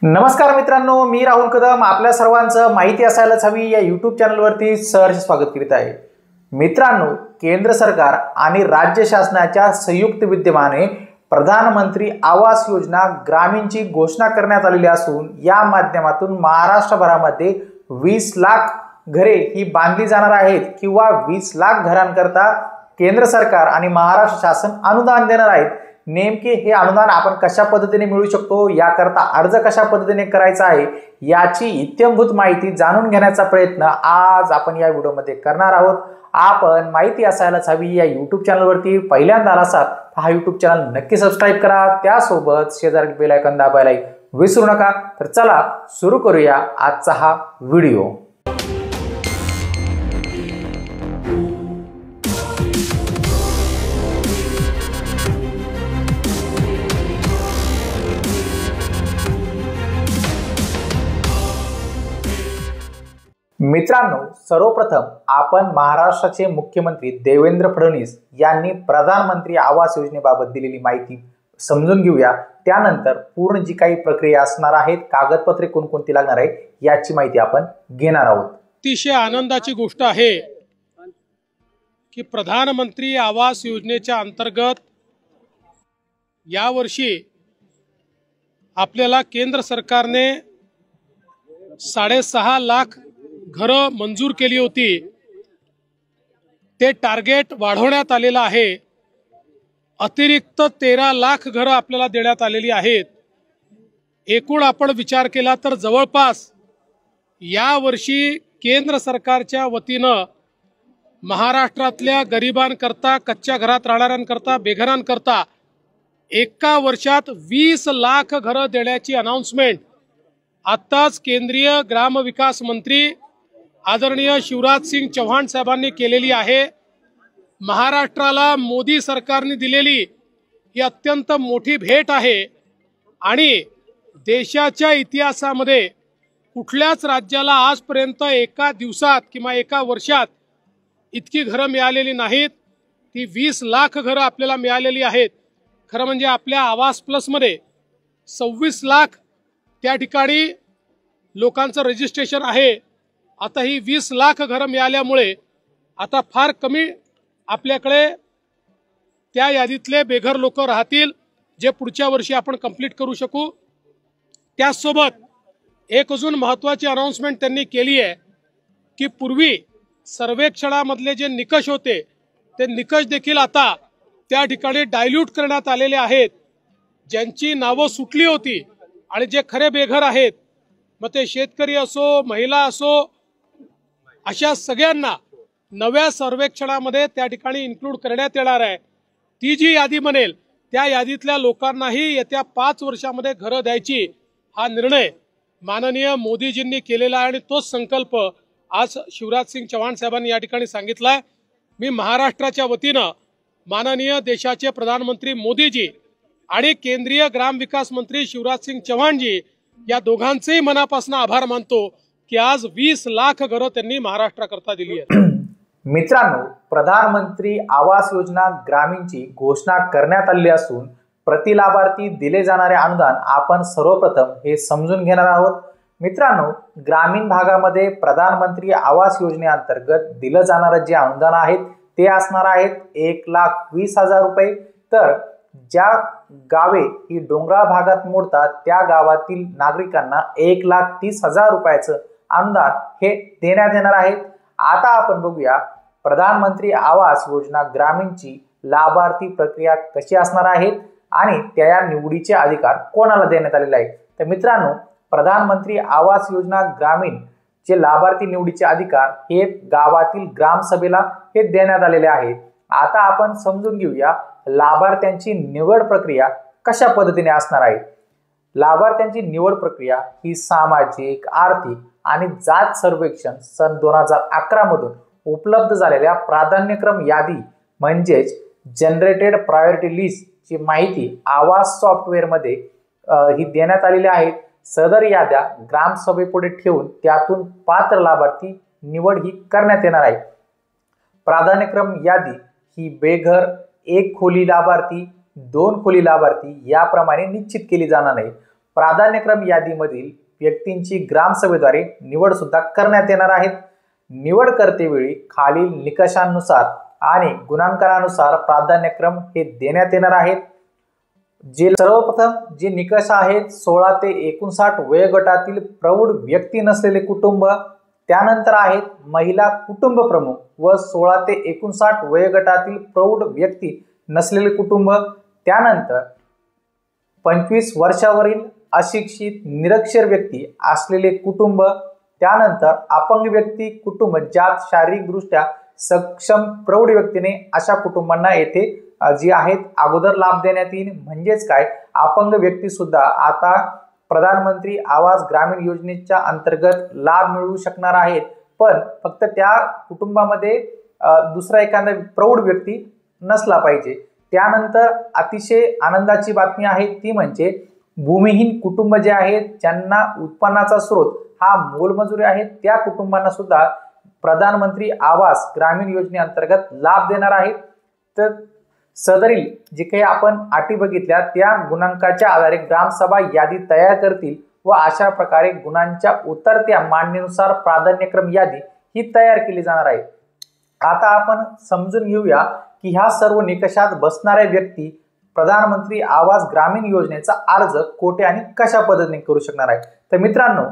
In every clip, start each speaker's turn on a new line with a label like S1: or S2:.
S1: नमस्कार मित्रांनो, मी राहुल कदम आपल्या सर्वांचं माहिती असायलाच हवी या यूट्यूब चॅनलवरती सहर्ष स्वागत करीत आहे। मित्रांनो, केंद्र सरकार आणि राज्य शासनाच्या संयुक्त विद्यमाने प्रधानमंत्री आवास योजना ग्रामीणची घोषणा करण्यात आलेली असून या माध्यमातून महाराष्ट्रभरामध्ये 20 लाख घरे ही बांधली जाणार आहेत किंवा 20 लाख घरांकरता केंद्र सरकार आणि महाराष्ट्र शासन अनुदान देणार आहेत। नेमके हे अनुदान आपण कशा पद्धतीने मिळू शकतो, याकरता अर्ज कशा पद्धतीने करायचा आहे याची इत्यंभूत माहिती जाणून घेण्याचा प्रयत्न आज आपण या व्हिडिओमध्ये करणार आहोत। आपण माहिती असायलाच हवी या यूट्यूब चॅनलवरती पहिल्यांदा असाल तर हा यूट्यूब चॅनल नक्की सबस्क्राइब करा, त्यासोबत शेजारी बेल आयकॉन दाबायला विसरू नका। तर चला सुरू करूया आजचा हा व्हिडिओ। मित्रांनो, सर्वप्रथम आपण महाराष्ट्राचे मुख्यमंत्री देवेंद्र फडणवीस यांनी प्रधानमंत्री आवास योजनेबाबत दिलेली माहिती समजून घेऊया। त्यानंतर पूर्ण जी काही प्रक्रिया असणार आहेत, कागदपत्रे कोणकोणती लागणार आहे याची माहिती आपण घेणार आहोत।
S2: अतिशय आनंदाची गोष्ट आहे की प्रधानमंत्री आवास योजनेच्या अंतर्गत यावर्षी आपल्याला केंद्र सरकारने 6.5 लाख घरं मंजूर केली होती। ते टार्गेट वाढवण्यात आलेलं आहे। अतिरिक्त 13 लाख घरं आपल्याला देण्यात आलेली आहेत। एकूण आपण विचार केला तर जवळपास या वर्षी केंद्र सरकारच्या वतीनं महाराष्ट्रातल्या गरिबांकरता, कच्च्या घरात राहणाऱ्यांकरता, बेघरांकरता एका वर्षात 20 लाख घरं देण्याची अनाउन्समेंट आत्ताच केंद्रीय ग्रामविकास मंत्री आदरणीय शिवराज सिंग चौहान साहेबांनी केलेली आहे। महाराष्ट्राला मोदी सरकारने दिलेली ही अत्यंत मोठी भेट आहे आणि देशाच्या इतिहासामध्ये कुठल्याच राज्याला आजपर्यंत एका दिवसात किंवा एका वर्षात इतकी घरं मिळालेली नाहीत। ती 20 लाख घरं आपल्याला मिळालेली आहेत। खरं म्हणजे आपल्या आवास प्लसमध्ये 26 लाख त्या ठिकाणी लोकांचं रजिस्ट्रेशन आहे। आता ही 20 लाख घरं मिळाल्यामुळे आता फार कमी आपल्याकडे त्या यादीतले बेघर लोक राहतील, जे पुढच्या वर्षी आपण कंप्लीट करू शकू। त्याचसोबत एक अजून महत्त्वाची अनाउन्समेंट त्यांनी केली आहे की पूर्वी सर्वेक्षणामधले जे निकष होते ते निकष देखील आता त्या ठिकाणी डायल्यूट करण्यात आलेले आहेत। ज्यांची नावं सुटली होती आणि जे खरे बेघर आहेत, मग ते शेतकरी असो, महिला असो, अशा सगळ्यांना नव्या सर्वेक्षणामध्ये त्या ठिकाणी इन्क्लूड करण्यात येणार आहे। ती जी यादी बनेल त्या यादीतल्या लोकांनाही येत्या 5 वर्षामध्ये घरं द्यायची हा निर्णय माननीय मोदीजींनी केलेला आहे आणि तोच संकल्प आज शिवराज सिंग चौहान साहेबांनी या ठिकाणी सांगितलाय। मी महाराष्ट्राच्या वतीनं माननीय देशाचे प्रधानमंत्री मोदीजी आणि केंद्रीय ग्रामविकास मंत्री शिवराज सिंग चौहानजी या दोघांचेही मनापासून आभार मानतो की आज 20 लाख घरं त्यांनी महाराष्ट्राकरता दिली आहेत।
S1: मित्रांनो, प्रधानमंत्री आवास योजना ग्रामीणची घोषणा करण्यात आली असून प्रति लाभार्थी दिले जाणारे अनुदान आपण सर्वप्रथम हे समजून घेणार आहोत। मित्रांनो, ग्रामीण भागामध्ये प्रधानमंत्री आवास योजनेअंतर्गत दिलं जाणारं जे अनुदान आहेत ते असणार आहेत 1,20,000 रुपये। तर ज्या गावे ही डोंगराळ भागात मोडतात त्या गावातील नागरिकांना 1,30,000 रुपयाचं अनुदान हे देण्यात येणार आहे। आता आपण बघूया प्रधानमंत्री आवास योजना ग्रामीणची लाभार्थी प्रक्रिया कशी असणार आहे आणि त्या निवडीचे अधिकार कोणाला देण्यात आलेले आहेत। तर मित्रांनो, प्रधानमंत्री आवास योजना ग्रामीण चे लाभार्थी निवडीचे अधिकार हे गावातील ग्रामसभेला हे देण्यात आलेले आहेत। आता आपण समजून घेऊया लाभार्थ्यांची निवड प्रक्रिया कशा पद्धतीने असणार आहे। लाभार्थ्यांची निवड प्रक्रिया ही सामाजिक, आर्थिक आणि जात सर्वेक्षण सन 2011 मधून उपलब्ध झालेल्या प्राधान्यक्रम यादी म्हणजेच जनरेटेड प्रायोरिटी लिस्ट ची माहिती आवास सॉफ्टवेअर मध्ये ही देण्यात आलेली आहे। सदर याद्या ग्रामसभेपुढे ठेवून त्यातून पात्र लाभार्थी निवड ही करण्यात येणार आहे। प्राधान्यक्रम यादी ही बेघर, 1 खोली लाभार्थी, 2 खोली लाभार्थी याप्रमाणे निश्चित केली जाणार नाही। प्राधान्यक्रम यादीमधील व्यक्तींची ग्रामसभेद्वारे निवड सुद्धा करण्यात येणार आहे। निवड करतेवेळी खालील निकषांनुसार आणि गुणांकनानुसार प्राधान्यक्रम हे देण्यात येणार आहेत। जे सर्वप्रथम जे निकष आहेत 16 ते 59 वयोगटातील प्रौढ व्यक्ती नसलेले कुटुंब, त्यानंतर आहेत महिला कुटुंब प्रमुख व 16 ते 59 वयोगटातील प्रौढ व्यक्ती नसलेले कुटुंब, त्यानंतर 25 वर्षावरील अशिक्षित निरक्षर व्यक्ती असलेले कुटुंब, त्यानंतर अपंग व्यक्ती कुटुंब ज्यात शारीरिकदृष्ट्या सक्षम प्रौढ व्यक्तीने अशा कुटुंबांना येथे जी आहेत अगोदर लाभ देण्यात येईल। म्हणजेच काय, अपंग व्यक्ती सुद्धा आता प्रधानमंत्री आवास ग्रामीण योजनेच्या अंतर्गत लाभ मिळवू शकणार आहेत, पण फक्त त्या कुटुंबामध्ये दुसरा एखादा प्रौढ व्यक्ती नसला पाहिजे। त्यानंतर अतिशय आनंदाची बातमी आहे ती म्हणजे भूमिहीन कुटुंब जे आहेत ज्यांना उत्पन्नाचा स्रोत हा मोलमजुरी आहे त्या कुटुंबांना सुद्धा प्रधानमंत्री आवास ग्रामीण योजनेअंतर्गत लाभ देणार आहेत। तर सदरील जे काही आपण अटी बघितल्या त्या गुणांकाच्या आधारे ग्रामसभा यादी तयार करतील व अशा प्रकारे गुणांच्या उतरत्या मांडणीनुसार प्राधान्यक्रम यादी ही तयार केली जाणार आहे। आता आपण समजून घेऊया की ह्या सर्व निकषात बसणाऱ्या व्यक्ती प्रधानमंत्री आवास ग्रामीण योजनेचा अर्ज कोठे आणि कशा पद्धतीने करू शकणार आहे। तर मित्रांनो,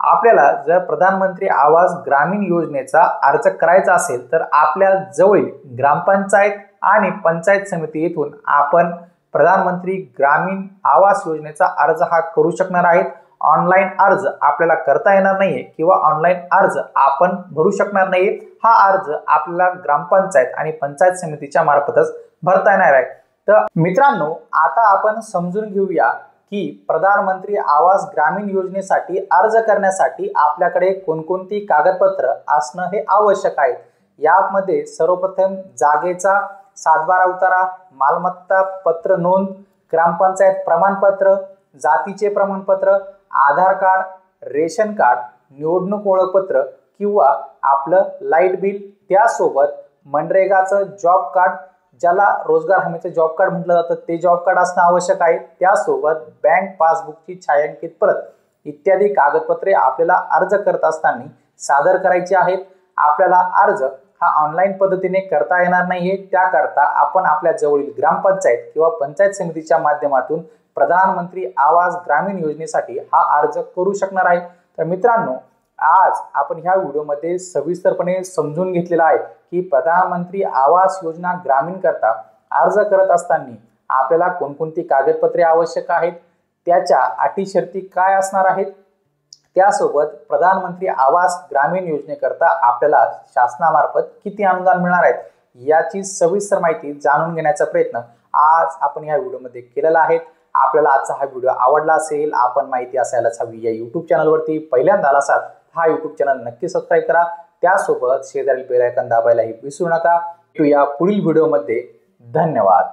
S1: आपल्याला जर प्रधानमंत्री आवास ग्रामीण योजनेचा अर्ज करायचा असेल तर आपल्या जवळील ग्रामपंचायत आणि पंचायत समिती येथून आपण प्रधानमंत्री ग्रामीण आवास योजनेचा अर्ज हा करू शकणार आहेत। ऑनलाईन अर्ज आपल्याला करता येणार नाहीये किंवा ऑनलाईन अर्ज आपण भरू शकणार नाहीये। हा अर्ज आपल्याला ग्रामपंचायत आणि पंचायत समितीच्या मार्फतच भरता येणार आहे। तर मित्रांनो, आता आपण समजून घेऊया की प्रधानमंत्री आवास ग्रामीण योजनेसाठी अर्ज करण्यासाठी आपल्याकडे कोणकोणती कागदपत्र असणं हे आवश्यक आहे। यामध्ये सर्वप्रथम जागेचा 7/12 उतारा, मालमत्ता पत्र नोंद, ग्रामपंचायत प्रमाणपत्र, जातीचे प्रमाणपत्र, आधार कार्ड, रेशन कार्ड, निवडणूक ओळखपत्र किंवा आपलं लाईट बिल, त्यासोबत मनरेगाचं जॉब कार्ड ज्याला रोजगार हमीचं जॉब कार्ड म्हटलं जातं ते जॉब कार्ड असणं आवश्यक आहे। त्यासोबत बँक पासबुकची छायांकित प्रत इत्यादी कागदपत्रे आपल्याला अर्ज करत असताना सादर करायची आहेत। आपल्याला अर्ज हा ऑनलाईन पद्धतीने करता येणार नाहीये, त्याकरता आपण आपल्या जवळील ग्रामपंचायत किंवा पंचायत समितीच्या माध्यमातून प्रधानमंत्री आवास ग्रामीण योजनेसाठी हा अर्ज करू शकणार आहे। तर मित्रांनो, आज आपण ह्या व्हिडिओमध्ये सविस्तरपणे समजून घेतलेला आहे की प्रधानमंत्री आवास योजना ग्रामीण करता अर्ज करत असताना आपल्याला कोणकोणती कागदपत्रे आवश्यक आहेत, त्याच्या अटी शर्ती काय असणार आहेत, त्यासोबत प्रधानमंत्री आवास ग्रामीण योजनेकरता आपल्याला शासनामार्फत किती अनुदान मिळणार आहेत याची सविस्तर माहिती जाणून घेण्याचा प्रयत्न आज आपण या व्हिडिओमध्ये केलेला आहे। आपल्याला आजचा हा व्हिडिओ आवडला असेल, आपण माहिती असायलाच हवी या यूट्यूब चॅनलवरती पहिल्यांदा आला असाल हा यूट्यूब चॅनल नक्की सबस्क्राईब करा, त्यासोबत शेजारील बेल आयकॉन दाबायलाही विसरू नका। भेटूया पुढील व्हिडिओमध्ये। धन्यवाद।